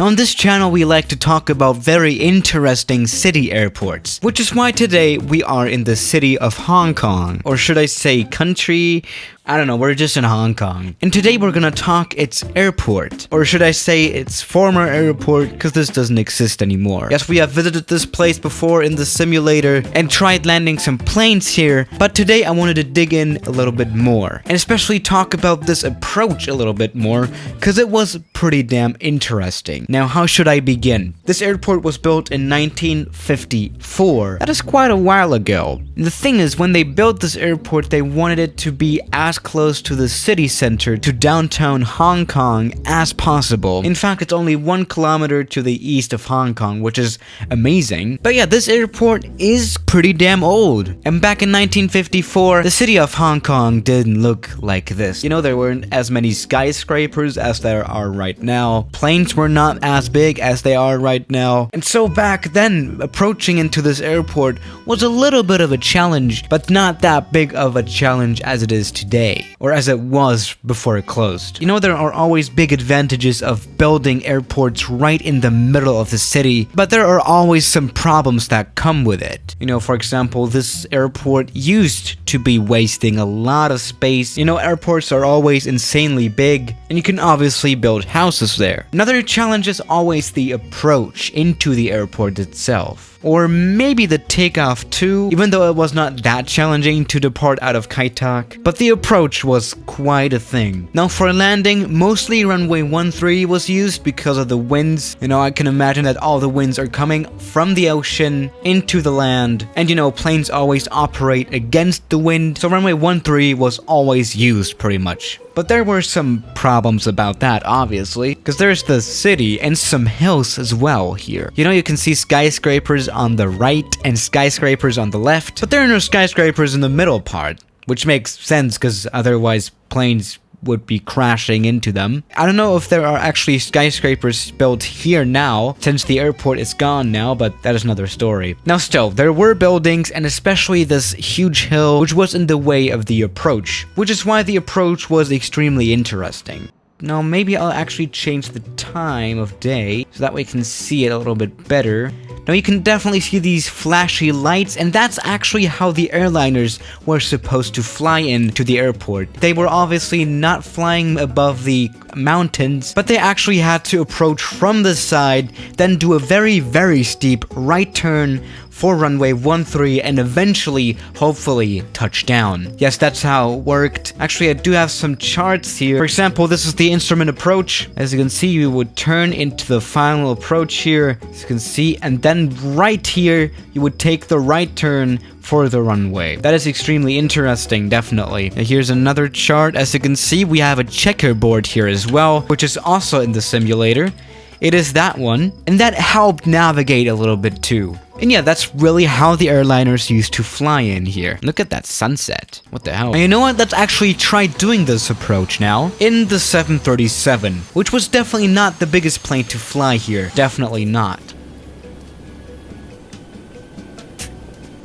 Now on this channel we like to talk about very interesting city airports, which is why today we are in the city of Hong Kong, or should I say country? I don't know, we're just in Hong Kong. And today we're gonna talk its airport, or should I say its former airport, because this doesn't exist anymore. Yes, we have visited this place before in the simulator and tried landing some planes here, but today I wanted to dig in a little bit more, and especially talk about this approach a little bit more, because it was pretty damn interesting. Now, how should I begin? This airport was built in 1954. That is quite a while ago. And the thing is, when they built this airport, they wanted it to be as close to the city center, to downtown Hong Kong as possible. In fact, it's only 1 kilometer to the east of Hong Kong, which is amazing. But yeah, this airport is pretty damn old. And back in 1954, the city of Hong Kong didn't look like this. You know, there weren't as many skyscrapers as there are right now. Planes were not as big as they are right now. And so back then, approaching into this airport was a little bit of a challenge, but not that big of a challenge as it is today, or as it was before it closed. You know, there are always big advantages of building airports right in the middle of the city, but there are always some problems that come with it. You know, for example, this airport used to be wasting a lot of space. You know, airports are always insanely big, and you can obviously build houses there. Another challenge is always the approach into the airport itself. Or maybe the takeoff too, even though it was not that challenging to depart out of Kai Tak, but the approach was quite a thing. Now for landing, mostly runway 13 was used because of the winds. You know, I can imagine that all the winds are coming from the ocean into the land, and you know, planes always operate against the wind, so runway 13 was always used pretty much. But there were some problems about that, obviously, because there's the city and some hills as well here. You know, you can see skyscrapers on the right and skyscrapers on the left, but there are no skyscrapers in the middle part, which makes sense because otherwise planes would be crashing into them. I don't know if there are actually skyscrapers built here now, since the airport is gone now, but that is another story. Now still, there were buildings, and especially this huge hill, which was in the way of the approach, which is why the approach was extremely interesting. Now maybe I'll actually change the time of day, so that way you can see it a little bit better. Now you can definitely see these flashy lights, and that's actually how the airliners were supposed to fly into the airport. They were obviously not flying above the mountains, but they actually had to approach from the side, then do a very steep right turn for runway 13 and eventually, hopefully, touch down. Yes, that's how it worked. Actually, I do have some charts here. For example, this is the instrument approach. As you can see, you would turn into the final approach here, as you can see, and then right here, you would take the right turn for the runway. That is extremely interesting, definitely. Now, here's another chart. As you can see, we have a checkerboard here as well, which is also in the simulator. It is that one, and that helped navigate a little bit too. And yeah, that's really how the airliners used to fly in here. Look at that sunset. What the hell? And you know what? Let's actually try doing this approach now in the 737, which was definitely not the biggest plane to fly here. Definitely not.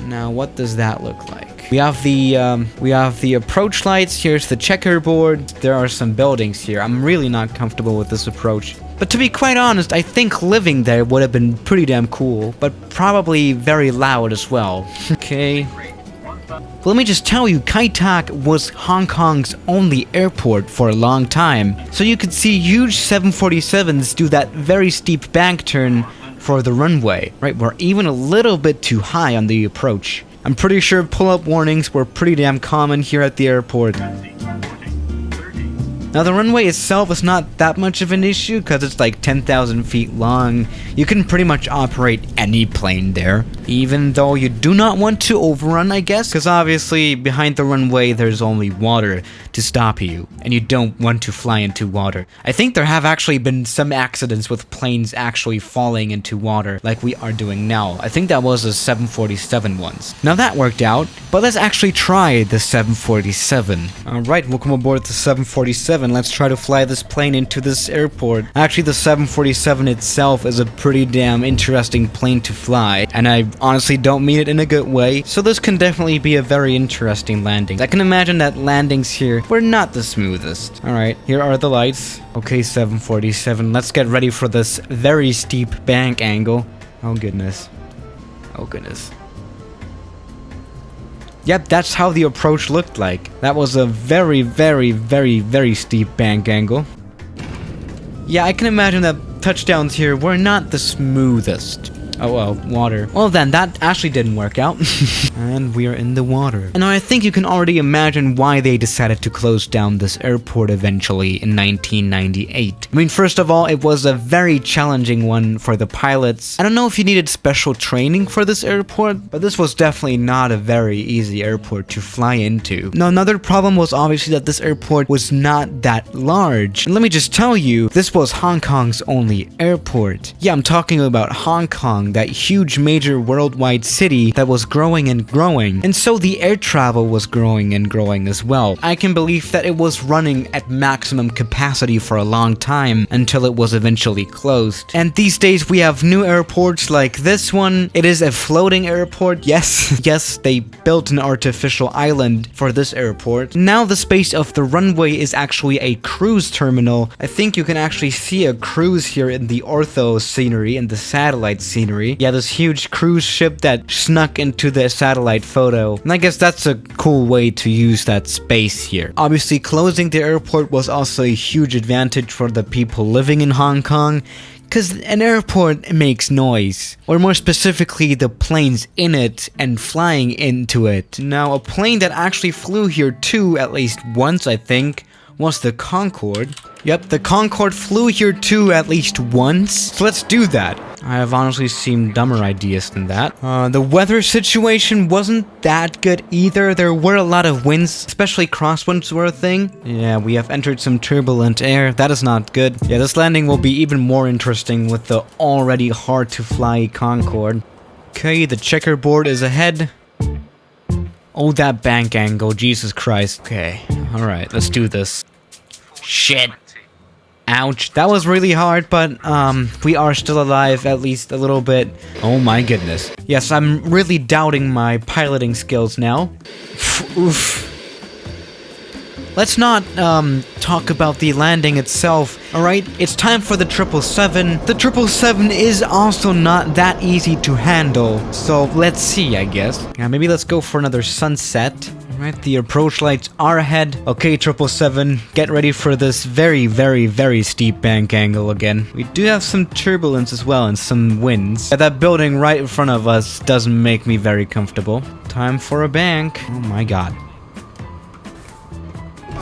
Now, what does that look like? We have the approach lights. Here's the checkerboard. There are some buildings here. I'm really not comfortable with this approach. But to be quite honest, I think living there would have been pretty damn cool, but probably very loud as well. Okay. Let me just tell you, Kai Tak was Hong Kong's only airport for a long time. So you could see huge 747s do that very steep bank turn for the runway. Right, we're even a little bit too high on the approach. I'm pretty sure pull-up warnings were pretty damn common here at the airport. Now the runway itself is not that much of an issue because it's like 10,000 feet long. You can pretty much operate any plane there, even though you do not want to overrun, I guess, because obviously behind the runway there's only water to stop you, and you don't want to fly into water. I think there have actually been some accidents with planes actually falling into water like we are doing now. I think that was the 747 once. Now that worked out, but let's actually try the 747. Alright, welcome aboard the 747. 747. Let's try to fly this plane into this airport. Actually, the 747 itself is a pretty damn interesting plane to fly, and I honestly don't mean it in a good way, so this can definitely be a very interesting landing. I can imagine that landings here were not the smoothest. Alright, here are the lights. Okay, 747, let's get ready for this very steep bank angle. Oh goodness. Oh goodness. Yep, that's how the approach looked like. That was a very, very, very, very steep bank angle. Yeah, I can imagine that touchdowns here were not the smoothest. Oh well, water. Well then, that actually didn't work out. And we are in the water. And I think you can already imagine why they decided to close down this airport eventually in 1998. I mean, first of all, it was a very challenging one for the pilots. I don't know if you needed special training for this airport, but this was definitely not a very easy airport to fly into. Now, another problem was obviously that this airport was not that large. And let me just tell you, this was Hong Kong's only airport. Yeah, I'm talking about Hong Kong, that huge major worldwide city that was growing and growing, and so the air travel was growing and growing as well. I can believe that it was running at maximum capacity for a long time until it was eventually closed. And these days we have new airports like this one. It is a floating airport. Yes, yes, they built an artificial island for this airport. Now the space of the runway is actually a cruise terminal. I think you can actually see a cruise here in the ortho scenery and the satellite scenery. Yeah, this huge cruise ship that snuck into the satellite photo. And I guess that's a cool way to use that space here. Obviously, closing the airport was also a huge advantage for the people living in Hong Kong, because an airport makes noise, or more specifically, the planes in it and flying into it. Now, a plane that actually flew here too, at least once I think, was the Concorde. Yep, the Concorde flew here too at least once, so let's do that. I have honestly seen dumber ideas than that. The weather situation wasn't that good either. There were a lot of winds, especially crosswinds were a thing. Yeah, we have entered some turbulent air. That is not good. Yeah, this landing will be even more interesting with the already hard to fly Concorde. Okay, the checkerboard is ahead. Oh, that bank angle, Jesus Christ. Okay, alright, let's do this. Shit. Ouch, that was really hard, but we are still alive, at least a little bit. Oh my goodness. Yes, I'm really doubting my piloting skills now. Oof. Let's not talk about the landing itself, alright? It's time for the 777. The 777 is also not that easy to handle, so let's see, I guess. Yeah, maybe let's go for another sunset. Alright, the approach lights are ahead. Okay, 777, get ready for this very, very, very steep bank angle again. We do have some turbulence as well and some winds. Yeah, that building right in front of us doesn't make me very comfortable. Time for a bank. Oh my god.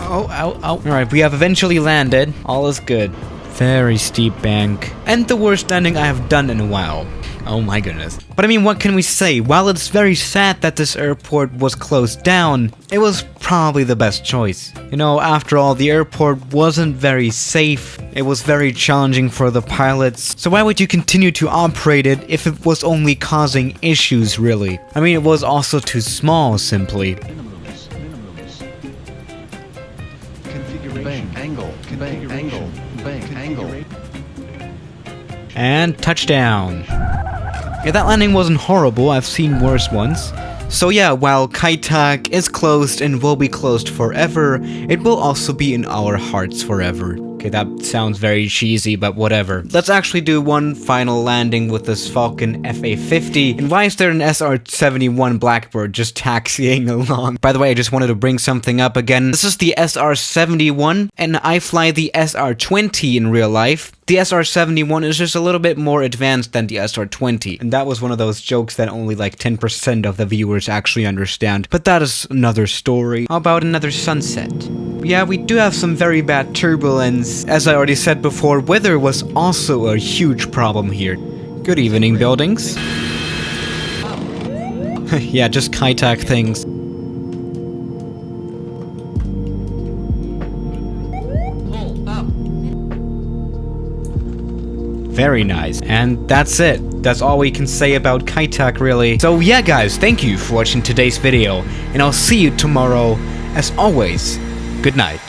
Oh, ow, ow. Alright, we have eventually landed. All is good. Very steep bank. And the worst landing I have done in a while. Oh my goodness. But I mean, what can we say? While it's very sad that this airport was closed down, it was probably the best choice. You know, after all, the airport wasn't very safe. It was very challenging for the pilots. So why would you continue to operate it if it was only causing issues, really? I mean, it was also too small, simply. Bank angle. And touchdown. Yeah, that landing wasn't horrible. I've seen worse ones. So yeah, while Kai Tak is closed and will be closed forever, it will also be in our hearts forever. Okay, that sounds very cheesy, but whatever. Let's actually do one final landing with this Falcon FA-50. And why is there an SR-71 Blackbird just taxiing along? By the way, I just wanted to bring something up again. This is the SR-71, and I fly the SR-20 in real life. The SR-71 is just a little bit more advanced than the SR-20, and that was one of those jokes that only like 10% of the viewers actually understand, but that is another story. How about another sunset? Yeah, we do have some very bad turbulence. As I already said before, weather was also a huge problem here. Good evening, buildings. Yeah, just Kai Tak things. Very nice. And that's it. That's all we can say about Kai Tak, really. So yeah, guys, thank you for watching today's video, and I'll see you tomorrow. As always, good night.